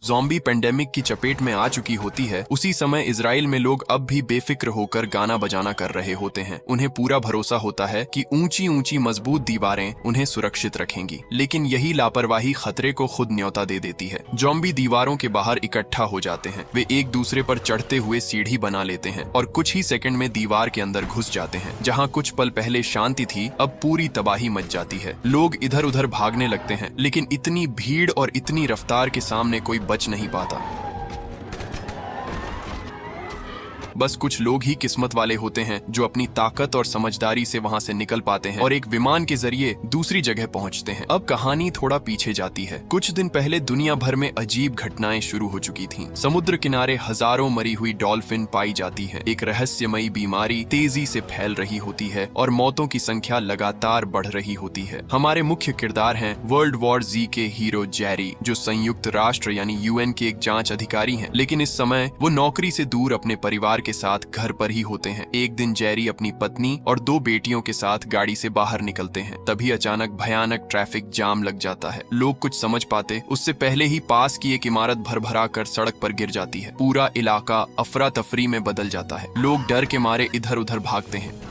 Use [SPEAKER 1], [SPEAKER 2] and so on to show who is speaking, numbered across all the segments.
[SPEAKER 1] Zombie pandemic की चपेट में आ चुकी होती है, उसी समय इजराइल में लोग अब भी बेफिक्र होकर गाना बजाना कर रहे होते हैं। उन्हें पूरा भरोसा होता है कि ऊंची ऊंची मजबूत दीवारें उन्हें सुरक्षित रखेंगी, लेकिन यही लापरवाही खतरे को खुद न्योता दे देती है। ज़ॉम्बी दीवारों के बाहर इकट्ठा हो जाते हैं, वे एक दूसरे पर चढ़ते हुए सीढ़ी बना लेते हैं और कुछ ही सेकंड में दीवार के अंदर घुस जाते हैं। जहाँ कुछ पल पहले शांति थी, अब पूरी तबाही मच जाती है। लोग इधर उधर भागने लगते हैं, लेकिन इतनी भीड़ और इतनी रफ्तार के सामने कोई बच नहीं पाता। बस कुछ लोग ही किस्मत वाले होते हैं जो अपनी ताकत और समझदारी से वहां से निकल पाते हैं और एक विमान के जरिए दूसरी जगह पहुंचते हैं। अब कहानी थोड़ा पीछे जाती है। कुछ दिन पहले दुनिया भर में अजीब घटनाएं शुरू हो चुकी थीं। समुद्र किनारे हजारों मरी हुई डॉल्फिन पाई जाती है। एक रहस्यमयी बीमारी तेजी से फैल रही होती है और मौतों की संख्या लगातार बढ़ रही होती है। हमारे मुख्य किरदार हैं वर्ल्ड वॉर Z के हीरो जेरी, जो संयुक्त राष्ट्र यानी UN के एक जांच अधिकारी हैं, लेकिन इस समय वो नौकरी से दूर अपने परिवार के साथ घर पर ही होते हैं। एक दिन जेरी अपनी पत्नी और 2 बेटियों के साथ गाड़ी से बाहर निकलते हैं। तभी अचानक भयानक ट्रैफिक जाम लग जाता है। लोग कुछ समझ पाते उससे पहले ही पास की एक इमारत भरभरा कर सड़क पर गिर जाती है। पूरा इलाका अफरा तफरी में बदल जाता है। लोग डर के मारे इधर उधर भागते हैं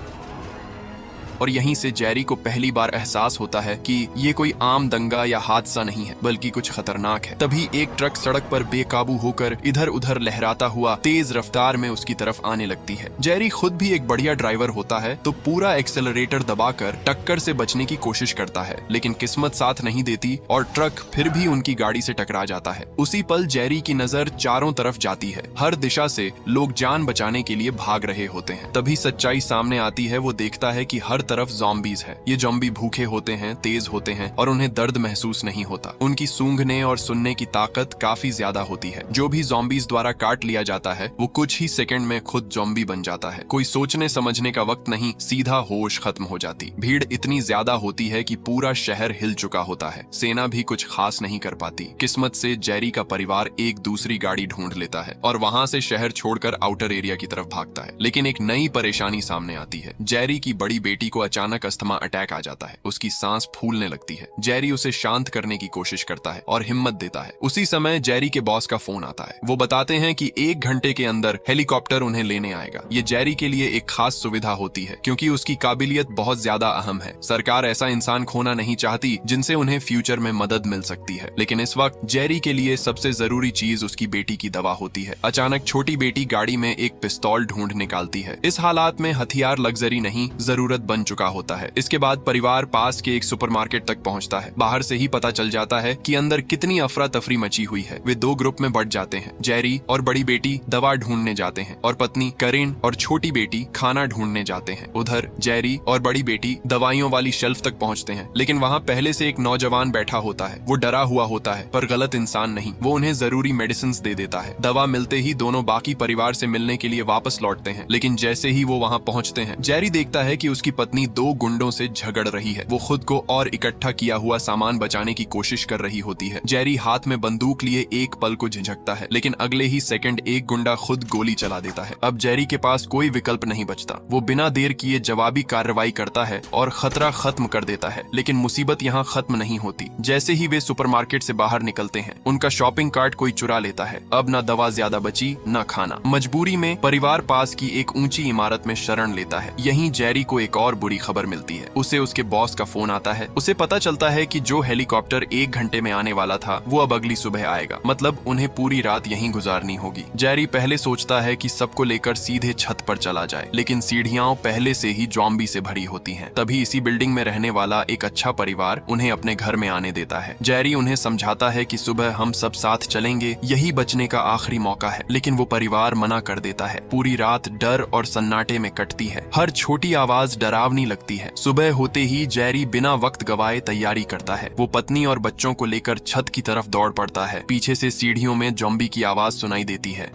[SPEAKER 1] और यहीं से जेरी को पहली बार एहसास होता है कि ये कोई आम दंगा या हादसा नहीं है, बल्कि कुछ खतरनाक है। तभी एक ट्रक सड़क पर बेकाबू होकर इधर उधर लहराता हुआ तेज रफ्तार में उसकी तरफ आने लगती है। जेरी खुद भी एक बढ़िया ड्राइवर होता है, तो पूरा एक्सेलरेटर दबाकर टक्कर से बचने की कोशिश करता है, लेकिन किस्मत साथ नहीं देती और ट्रक फिर भी उनकी गाड़ी से टकरा जाता है। उसी पल जेरी की नजर चारों तरफ जाती है। हर दिशा से लोग जान बचाने के लिए भाग रहे होते हैं। तभी सच्चाई सामने आती है। वो देखता है कि हर तरफ ज़ॉम्बीज है। ये ज़ॉम्बी भूखे होते हैं, तेज होते हैं और उन्हें दर्द महसूस नहीं होता। उनकी सूंघने और सुनने की ताकत काफी ज्यादा होती है। जो भी ज़ॉम्बीज द्वारा काट लिया जाता है, वो कुछ ही सेकंड में खुद ज़ॉम्बी बन जाता है। कोई सोचने समझने का वक्त नहीं, सीधा होश खत्म हो जाती। भीड़ इतनी ज्यादा होती है कि पूरा शहर हिल चुका होता है। सेना भी कुछ खास नहीं कर पाती। किस्मत से जेरी का परिवार एक दूसरी गाड़ी ढूंढ लेता है और वहां से शहर छोड़कर आउटर एरिया की तरफ भागता है। लेकिन एक नई परेशानी सामने आती है। जेरी की बड़ी बेटी को अचानक अस्थमा अटैक आ जाता है। उसकी सांस फूलने लगती है। जेरी उसे शांत करने की कोशिश करता है और हिम्मत देता है। उसी समय जेरी के बॉस का फोन आता है। वो बताते हैं कि 1 घंटे के अंदर हेलीकॉप्टर उन्हें लेने आएगा। ये जेरी के लिए एक खास सुविधा होती है, क्योंकि उसकी काबिलियत बहुत ज्यादा अहम है। सरकार ऐसा इंसान खोना नहीं चाहती जिनसे उन्हें फ्यूचर में मदद मिल सकती है। लेकिन इस वक्त जेरी के लिए सबसे जरूरी चीज उसकी बेटी की दवा होती है। अचानक छोटी बेटी गाड़ी में एक पिस्तौल ढूंढ निकालती है। इस हालात में हथियार लग्जरी नहीं, जरूरत बन चुका होता है। इसके बाद परिवार पास के एक सुपरमार्केट तक पहुंचता है। बाहर से ही पता चल जाता है कि अंदर कितनी अफरा तफरी मची हुई है। वे 2 ग्रुप में बढ़ जाते हैं। जेरी और बड़ी बेटी दवा ढूंढने जाते हैं और पत्नी करिन और छोटी बेटी खाना ढूंढने जाते हैं। उधर जेरी और बड़ी बेटी दवाइयों वाली शेल्फ तक पहुंचते हैं, लेकिन वहां पहले से एक नौजवान बैठा होता है। वो डरा हुआ होता है, पर गलत इंसान नहीं। वो उन्हें जरूरी मेडिसिन दे देता है। दवा मिलते ही दोनों बाकी परिवार से मिलने के लिए वापस लौटते हैं, लेकिन जैसे ही वो वहां पहुंचते हैं, जेरी देखता है कि उसकी पत्नी 2 गुंडों से झगड़ रही है। वो खुद को और इकट्ठा किया हुआ सामान बचाने की कोशिश कर रही होती है। जेरी हाथ में बंदूक लिए एक पल को झिझकता है, लेकिन अगले ही सेकंड एक गुंडा खुद गोली चला देता है। अब जेरी के पास कोई विकल्प नहीं बचता। वो बिना देर किए जवाबी कार्रवाई करता है और खतरा खत्म कर देता है। लेकिन मुसीबत यहाँ खत्म नहीं होती। जैसे ही वे सुपरमार्केट से बाहर निकलते हैं, उनका शॉपिंग कार्ट कोई चुरा लेता है। अब ना दवा ज्यादा बची, ना खाना। मजबूरी में परिवार पास की एक ऊंची इमारत में शरण लेता है। यहीं जेरी को एक और बुरी खबर मिलती है। उसे उसके बॉस का फोन आता है। उसे पता चलता है कि जो हेलीकॉप्टर 1 घंटे में आने वाला था, वो अब अगली सुबह आएगा। मतलब उन्हें पूरी रात यहीं गुजारनी होगी। जेरी पहले सोचता है कि सबको लेकर सीधे छत पर चला जाए, लेकिन सीढ़ियां पहले से ही ज़ॉम्बी से भरी होती हैं। तभी इसी बिल्डिंग में रहने वाला एक अच्छा परिवार उन्हें अपने घर में आने देता है। जेरी उन्हें समझाता है कि सुबह हम सब साथ चलेंगे, यही बचने का आखिरी मौका है, लेकिन वो परिवार मना कर देता है। पूरी रात डर और सन्नाटे में कटती है। हर छोटी आवाज डरावनी लगती है। सुबह होते ही जेरी बिना वक्त गवाए तैयारी करता है। वो पत्नी और बच्चों को लेकर छत की तरफ दौड़ पड़ता है। पीछे से सीढ़ियों में ज़ॉम्बी की आवाज सुनाई देती है।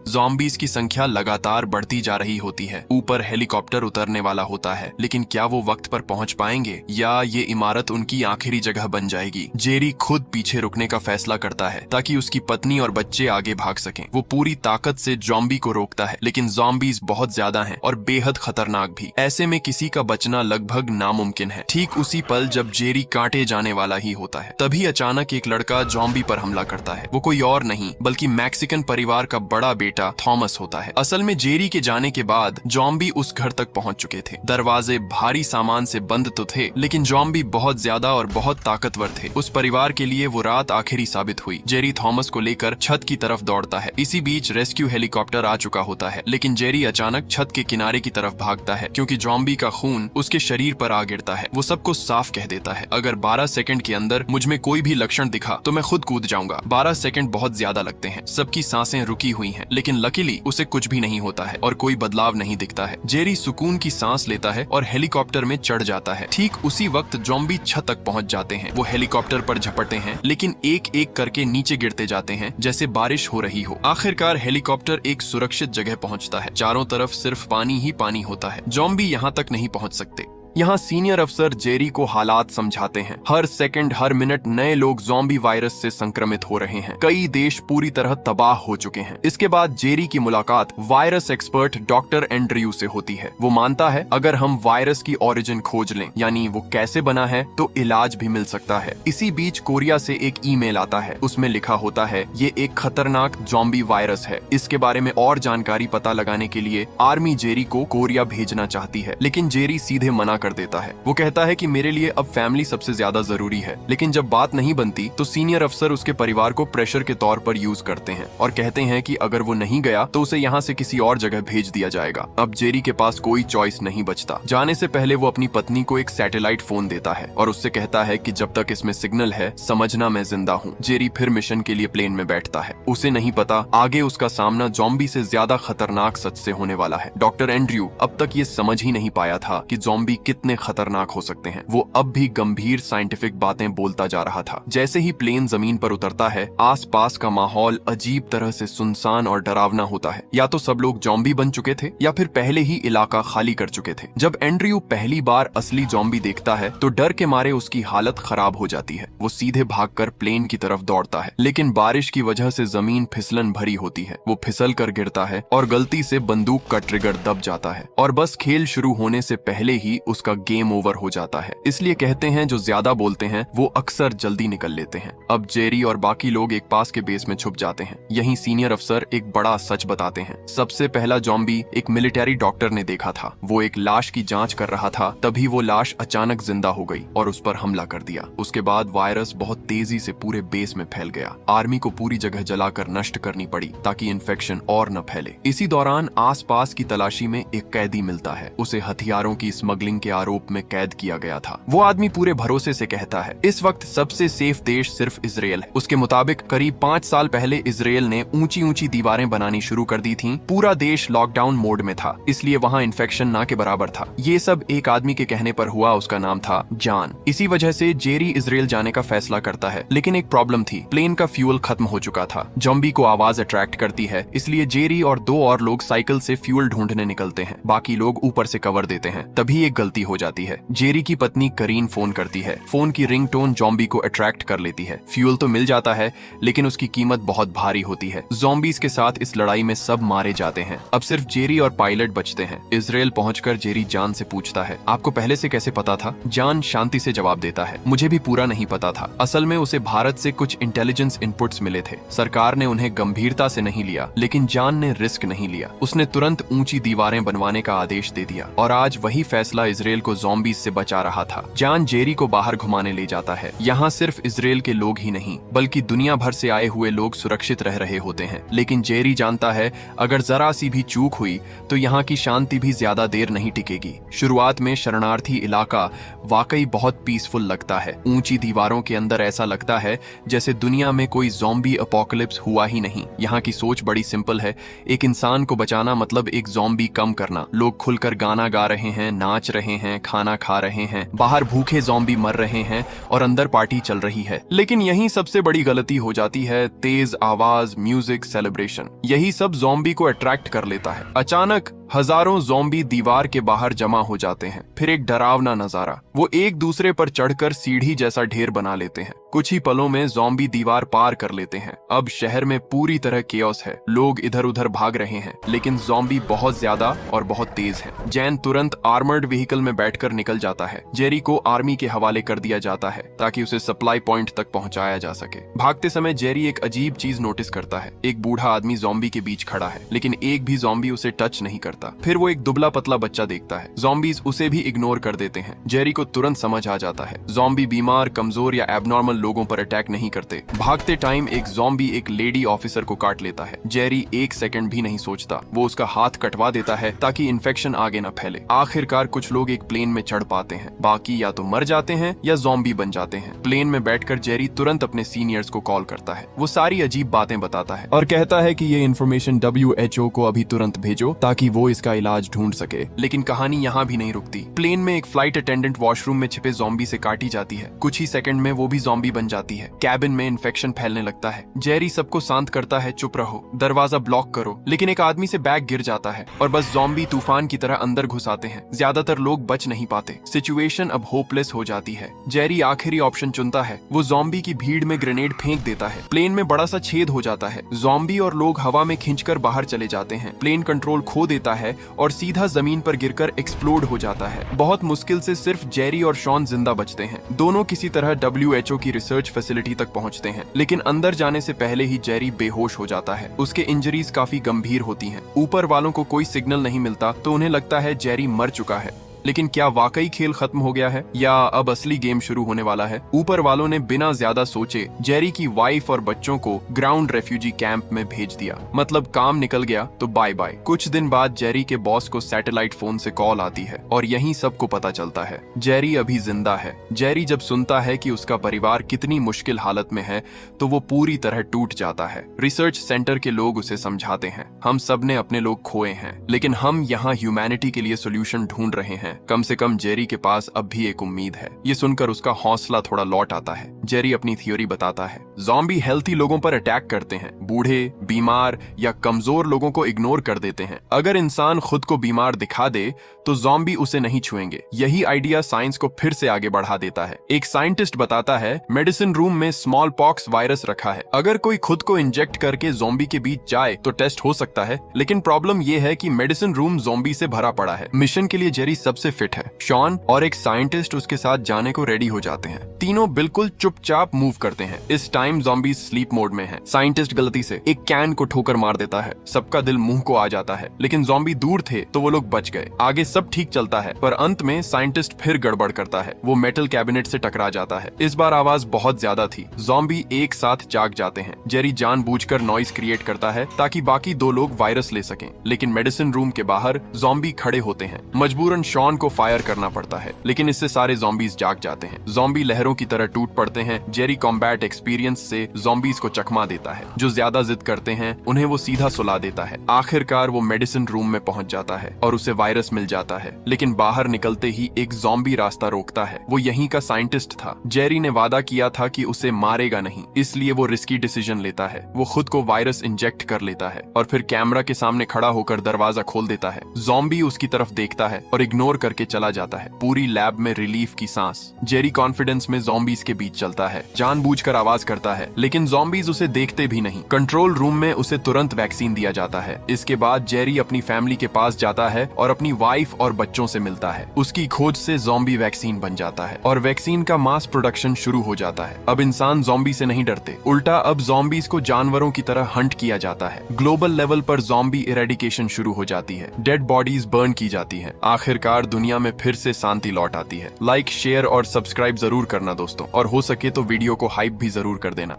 [SPEAKER 1] ज़ॉम्बीज़ की संख्या लगातार बढ़ती जा रही होती है। ऊपर हेलीकॉप्टर उतरने वाला होता है, लेकिन क्या वो वक्त पर पहुंच पाएंगे या ये इमारत उनकी आखिरी जगह बन जाएगी। जेरी खुद पीछे रुकने का फैसला करता है ताकि उसकी पत्नी और बच्चे आगे भाग सकें। वो पूरी ताकत से ज़ॉम्बी को रोकता है, लेकिन ज़ॉम्बीज़ बहुत ज्यादा हैं और बेहद खतरनाक भी। ऐसे में किसी का बचना लगभग नामुमकिन है। ठीक उसी पल जब जेरी काटे जाने वाला ही होता है, तभी अचानक एक लड़का ज़ॉम्बी पर हमला करता है। वो कोई और नहीं बल्कि मैक्सिकन परिवार का बड़ा बेटा थॉमस होता है। असल में जेरी के जाने के बाद ज़ॉम्बी उस घर तक पहुंच चुके थे। दरवाजे भारी सामान से बंद तो थे, लेकिन ज़ॉम्बी बहुत ज्यादा और बहुत ताकतवर थे। उस परिवार के लिए वो रात आखिरी साबित हुई। जेरी थॉमस को लेकर छत की तरफ दौड़ता है। इसी बीच रेस्क्यू हेलीकॉप्टर आ चुका होता है, लेकिन जेरी अचानक छत के किनारे की तरफ भागता है क्योंकि ज़ॉम्बी का खून उसके शरीर पर आ गिरता है। वो सबको साफ कह देता है, अगर 12 सेकंड के अंदर मुझ में कोई भी लक्षण दिखा तो मैं खुद कूद जाऊंगा। 12 सेकंड बहुत ज्यादा लगते हैं। सबकी सांसें रुकी हुई हैं, लेकिन लकीली उसे कुछ भी नहीं होता है और कोई बदलाव नहीं दिखता है। जेरी सुकून की सांस लेता है और हेलीकॉप्टर में चढ़ जाता है। ठीक उसी वक्त ज़ॉम्बी छत तक पहुंच जाते हैं। वो हेलीकॉप्टर पर झपटते हैं, लेकिन एक एक करके नीचे गिरते जाते हैं जैसे बारिश हो रही हो। आखिरकार हेलीकॉप्टर एक सुरक्षित जगह पहुंचता है। चारों तरफ सिर्फ पानी ही पानी होता है। ज़ॉम्बी यहाँ तक नहीं पहुंच सकते। यहाँ सीनियर अफसर जेरी को हालात समझाते हैं। हर सेकंड हर मिनट नए लोग ज़ॉम्बी वायरस से संक्रमित हो रहे हैं। कई देश पूरी तरह तबाह हो चुके हैं। इसके बाद जेरी की मुलाकात वायरस एक्सपर्ट डॉक्टर एंड्रयू से होती है। वो मानता है अगर हम वायरस की ओरिजिन खोज लें, यानी वो कैसे बना है, तो इलाज भी मिल सकता है। इसी बीच कोरिया से एक ईमेल आता है। उसमें लिखा होता है, ये एक खतरनाक ज़ॉम्बी वायरस है। इसके बारे में और जानकारी पता लगाने के लिए आर्मी जेरी को कोरिया भेजना चाहती है, लेकिन जेरी सीधे मना कर देता है। वो कहता है कि मेरे लिए अब फैमिली सबसे ज्यादा जरूरी है। लेकिन जब बात नहीं बनती तो सीनियर अफसर उसके परिवार को प्रेशर के तौर पर यूज करते हैं और कहते हैं कि अगर वो नहीं गया तो उसे यहाँ से किसी और जगह भेज दिया जाएगा। अब जेरी के पास कोई चॉइस नहीं बचता। जाने से पहले वो अपनी पत्नी को एक सैटेलाइट फोन देता है और उससे कहता है कि जब तक इसमें सिग्नल है समझना मैं जिंदा हूँ। जेरी फिर मिशन के लिए प्लेन में बैठता है। उसे नहीं पता आगे उसका सामना ज़ॉम्बी से ज्यादा खतरनाक सच से होने वाला है। डॉक्टर एंड्रयू अब तक ये समझ ही नहीं पाया था कि ज़ॉम्बी कितने खतरनाक हो सकते हैं। वो अब भी गंभीर साइंटिफिक बातें बोलता जा रहा था। जैसे ही प्लेन जमीन पर उतरता है, आसपास का माहौल अजीब तरह से सुनसान और डरावना होता है। या तो सब लोग ज़ॉम्बी बन चुके थे या फिर पहले ही इलाका खाली कर चुके थे। जब एंड्रयू पहली बार असली ज़ॉम्बी देखता है तो डर के मारे उसकी हालत खराब हो जाती है। वो सीधे भागकर प्लेन की तरफ दौड़ता है, लेकिन बारिश की वजह से जमीन फिसलन भरी होती है। वो फिसल कर गिरता है और गलती से बंदूक का ट्रिगर दब जाता है और बस खेल शुरू होने से पहले ही उसका गेम ओवर हो जाता है। इसलिए कहते हैं जो ज्यादा बोलते हैं वो अक्सर जल्दी निकल लेते हैं। अब जेरी और बाकी लोग एक पास के बेस में छुप जाते हैं। यहीं सीनियर अफसर एक बड़ा सच बताते हैं। सबसे पहला ज़ॉम्बी एक मिलिट्री डॉक्टर ने देखा था। वो एक लाश की जांच कर रहा था, तभी वो लाश अचानक जिंदा हो गई और उस पर हमला कर दिया। उसके बाद वायरस बहुत तेजी से पूरे बेस में फैल गया। आर्मी को पूरी जगह जलाकर नष्ट करनी पड़ी ताकि इन्फेक्शन और न फैले। इसी दौरान आसपास की तलाशी में एक कैदी मिलता है। उसे हथियारों की स्मगलिंग के आरोप में कैद किया गया था। वो आदमी पूरे भरोसे से कहता है इस वक्त सबसे सेफ देश सिर्फ इजराइल है। उसके मुताबिक करीब 5 साल पहले इजराइल ने ऊंची ऊंची दीवारें बनानी शुरू कर दी थीं। पूरा देश लॉकडाउन मोड में था, इसलिए वहाँ इन्फेक्शन ना के बराबर था। ये सब एक आदमी के कहने पर हुआ। उसका नाम था जॉन। इसी वजह से जेरी इजराइल जाने का फैसला करता है, लेकिन एक प्रॉब्लम थी। प्लेन का फ्यूल खत्म हो चुका था। ज़ॉम्बी को आवाज अट्रैक्ट करती है, इसलिए जेरी और 2 और लोग साइकिल से फ्यूल ढूंढने निकलते हैं। बाकी लोग ऊपर से कवर देते हैं। तभी एक गलती हो जाती है। जेरी की पत्नी करीन फोन करती है। फोन की रिंगटोन ज़ॉम्बी को अट्रैक्ट कर लेती है। फ्यूल तो मिल जाता है, लेकिन उसकी कीमत बहुत भारी होती है। ज़ॉम्बीज के साथ इस लड़ाई में सब मारे जाते हैं। अब सिर्फ जेरी और पायलट बचते हैं। इजराइल पहुंचकर जेरी जान से पूछता है, आपको पहले से कैसे पता था? जान शांति से जवाब देता है, मुझे भी पूरा नहीं पता था। असल में उसे भारत से कुछ इंटेलिजेंस इनपुट्स मिले थे। सरकार ने उन्हें गंभीरता से नहीं लिया, लेकिन जान ने रिस्क नहीं लिया। उसने तुरंत ऊंची दीवारें बनवाने का आदेश दे दिया और आज वही फैसला इजराइल को ज़ॉम्बीज से बचा रहा था। जान जेरी को बाहर घुमाने ले जाता है। यहाँ सिर्फ इजराइल के लोग ही नहीं, बल्कि दुनिया भर से आए हुए लोग सुरक्षित रह रहे होते हैं। लेकिन जेरी जानता है अगर जरा सी भी चूक हुई तो यहाँ की शांति भी ज्यादा देर नहीं टिकेगी। शुरुआत में शरणार्थी इलाका वाकई बहुत पीसफुल लगता है। ऊंची दीवारों के अंदर ऐसा लगता है जैसे दुनिया में कोई ज़ॉम्बी अपोकलिप्स हुआ ही नहीं। यहाँ की सोच बड़ी सिंपल है। एक इंसान को बचाना मतलब एक ज़ॉम्बी कम करना। लोग खुलकर गाना गा रहे हैं, नाच रहे रहे हैं, खाना खा रहे हैं, बाहर भूखे ज़ॉम्बी मर रहे हैं और अंदर पार्टी चल रही है। लेकिन यही सबसे बड़ी गलती हो जाती है, तेज आवाज, म्यूजिक, सेलिब्रेशन। यही सब ज़ॉम्बी को अट्रैक्ट कर लेता है। अचानक हजारों ज़ॉम्बी दीवार के बाहर जमा हो जाते हैं। फिर एक डरावना नजारा, वो एक दूसरे पर चढ़कर सीढ़ी जैसा ढेर बना लेते हैं। कुछ ही पलों में ज़ॉम्बी दीवार पार कर लेते हैं। अब शहर में पूरी तरह केओस है, लोग इधर उधर भाग रहे हैं, लेकिन ज़ॉम्बी बहुत ज्यादा और बहुत तेज हैं। जैन तुरंत आर्मर्ड व्हीकल में बैठकर निकल जाता है। जेरी को आर्मी के हवाले कर दिया जाता है ताकि उसे सप्लाई पॉइंट तक पहुंचाया जा सके। भागते समय जेरी एक अजीब चीज नोटिस करता है। एक बूढ़ा आदमी ज़ॉम्बी के बीच खड़ा है, लेकिन एक भी ज़ॉम्बी उसे टच नहीं करता। फिर वो एक दुबला पतला बच्चा देखता है। ज़ॉम्बीज उसे भी इग्नोर कर देते हैं। जेरी को तुरंत समझ आ जाता है, ज़ॉम्बी बीमार, कमजोर या एबनॉर्मल लोगों पर अटैक नहीं करते। भागते टाइम एक ज़ॉम्बी एक लेडी ऑफिसर को काट लेता है। जेरी एक सेकंड भी नहीं सोचता, वो उसका हाथ कटवा देता है ताकि इन्फेक्शन आगे न फैले। आखिरकार कुछ लोग एक प्लेन में चढ़ पाते हैं, बाकी या तो मर जाते हैं या ज़ॉम्बी बन जाते हैं। प्लेन में बैठकर जेरी तुरंत अपने सीनियर्स को कॉल करता है। वो सारी अजीब बातें बताता है और कहता है कि ये इन्फॉर्मेशन WHO को अभी तुरंत भेजो ताकि वो इसका इलाज ढूंढ सके। लेकिन कहानी यहाँ भी नहीं रुकती। प्लेन में एक फ्लाइट अटेंडेंट वॉशरूम में छिपे ज़ॉम्बी से काटी जाती है। कुछ ही सेकंड में वो भी ज़ॉम्बी बन जाती है। कैबिन में इन्फेक्शन फैलने लगता है। जेरी सबको शांत करता है, चुप रहो, दरवाजा ब्लॉक करो। लेकिन एक आदमी से बैग गिर जाता है और बस ज़ॉम्बी तूफान की तरह अंदर घुस आते हैं। ज्यादातर लोग बच नहीं पाते। सिचुएशन अब होपलेस हो जाती है। जेरी आखिरी ऑप्शन चुनता है। वो ज़ॉम्बी की भीड़ में ग्रेनेड फेंक देता है। प्लेन में बड़ा सा छेद हो जाता है। ज़ॉम्बी और लोग हवा में खींचकर बाहर चले जाते हैं। प्लेन कंट्रोल खो देता है और सीधा जमीन पर गिरकर एक्सप्लोड हो जाता है। बहुत मुश्किल से सिर्फ जेरी और शॉन जिंदा बचते हैं। दोनों किसी तरह WHO की रिसर्च फैसिलिटी तक पहुंचते हैं, लेकिन अंदर जाने से पहले ही जेरी बेहोश हो जाता है। उसके इंजरीज काफी गंभीर होती हैं। ऊपर वालों को कोई सिग्नल नहीं मिलता तो उन्हें लगता है जेरी मर चुका है। लेकिन क्या वाकई खेल खत्म हो गया है या अब असली गेम शुरू होने वाला है? ऊपर वालों ने बिना ज्यादा सोचे जेरी की वाइफ और बच्चों को ग्राउंड रेफ्यूजी कैंप में भेज दिया। मतलब काम निकल गया तो बाय बाय। कुछ दिन बाद जेरी के बॉस को सैटेलाइट फोन से कॉल आती है और यहीं सबको पता चलता है, जेरी अभी जिंदा है। जेरी जब सुनता है कि उसका परिवार कितनी मुश्किल हालत में है तो वो पूरी तरह टूट जाता है। रिसर्च सेंटर के लोग उसे समझाते हैं, हम सब ने अपने लोग खोए हैं, लेकिन हम यहाँ ह्यूमैनिटी के लिए सोल्यूशन ढूंढ रहे हैं। कम से कम जेरी के पास अब भी एक उम्मीद है। ये सुनकर उसका हौसला थोड़ा लौट आता है। जेरी अपनी थ्योरी बताता है, ज़ॉम्बी हेल्थी लोगों पर अटैक करते हैं, बूढ़े, बीमार या कमजोर लोगों को इग्नोर कर देते हैं। अगर इंसान खुद को बीमार दिखा दे तो ज़ॉम्बी उसे नहीं छुएंगे। यही आइडिया साइंस को फिर से आगे बढ़ा देता है। एक साइंटिस्ट बताता है, मेडिसिन रूम में स्मॉल पॉक्स वायरस रखा है। अगर कोई खुद को इंजेक्ट करके ज़ॉम्बी के बीच जाए तो टेस्ट हो सकता है, लेकिन प्रॉब्लम ये है कि मेडिसिन रूम ज़ॉम्बी से भरा पड़ा है। मिशन के लिए जेरी सबसे फिट है। शॉन और एक साइंटिस्ट उसके साथ जाने को रेडी हो जाते हैं। तीनों बिल्कुल चुपचाप मूव करते हैं। इस टाइम ज़ॉम्बी स्लीप मोड में है। साइंटिस्ट गलती से एक कैन को ठोकर मार देता है। सबका दिल मुंह को आ जाता है, लेकिन ज़ॉम्बी दूर थे तो वो लोग बच गए। आगे सब ठीक चलता है, पर अंत में साइंटिस्ट फिर गड़बड़ करता है। वो मेटल कैबिनेट से टकरा जाता है। इस बार आवाज बहुत ज्यादा थी। ज़ॉम्बी एक साथ जाग जाते हैं। जेरी जानबूझकर नॉइस क्रिएट करता है ताकि बाकी दो लोग वायरस ले सकें, लेकिन मेडिसिन रूम के बाहर ज़ॉम्बी खड़े होते हैं। मजबूरन शॉन को फायर करना पड़ता है, लेकिन इससे सारे ज़ॉम्बीज जाग जाते हैं। ज़ॉम्बी लहरों की तरह टूट पड़ते हैं। जेरी कॉम्बैट एक्सपीरियंस से ज़ॉम्बीज को चकमा देता है। जो ज्यादा जिद करते हैं उन्हें वो सीधा सुला देता है। आखिरकार वो मेडिसिन रूम में पहुंच जाता है और उसे वायरस मिल जाता है, लेकिन बाहर निकलते ही एक ज़ॉम्बी रास्ता रोकता है। वो यहीं का साइंटिस्ट था। जेरी ने वादा किया था कि उसे मारेगा नहीं, इसलिए वो रिस्की डिसीजन लेता है। वो खुद को वायरस इंजेक्ट कर लेता है और फिर कैमरा के सामने खड़ा होकर दरवाजा खोल देता है। ज़ॉम्बी उसकी तरफ देखता है और इग्नोर करके चला जाता है। पूरी लैब में रिलीफ की सांस। जेरी कॉन्फिडेंस में ज़ॉम्बीज के बीच चलता है, जानबूझकर आवाज करता है, लेकिन ज़ॉम्बीज उसे देखते भी नहीं। कंट्रोल रूम में उसे तुरंत वैक्सीन दिया जाता है। इसके बाद जेरी अपनी फैमिली के पास जाता है और अपनी वाइफ और बच्चों से मिलता है। उसकी खोज से ज़ॉम्बी वैक्सीन बन जाता है और वैक्सीन का मास प्रोडक्शन शुरू हो जाता है। अब इंसान ज़ॉम्बी से नहीं डरते, उल्टा अब ज़ॉम्बीज को जानवरों की तरह हंट किया जाता है। ग्लोबल लेवल पर ज़ॉम्बी इरेडिकेशन शुरू हो जाती है। डेड बॉडीज बर्न की जाती हैं। आखिरकार दुनिया में फिर से शांति लौट आती है। लाइक, शेयर और सब्सक्राइब जरूर करना दोस्तों, और हो सके तो वीडियो को हाइप भी जरूर कर देना।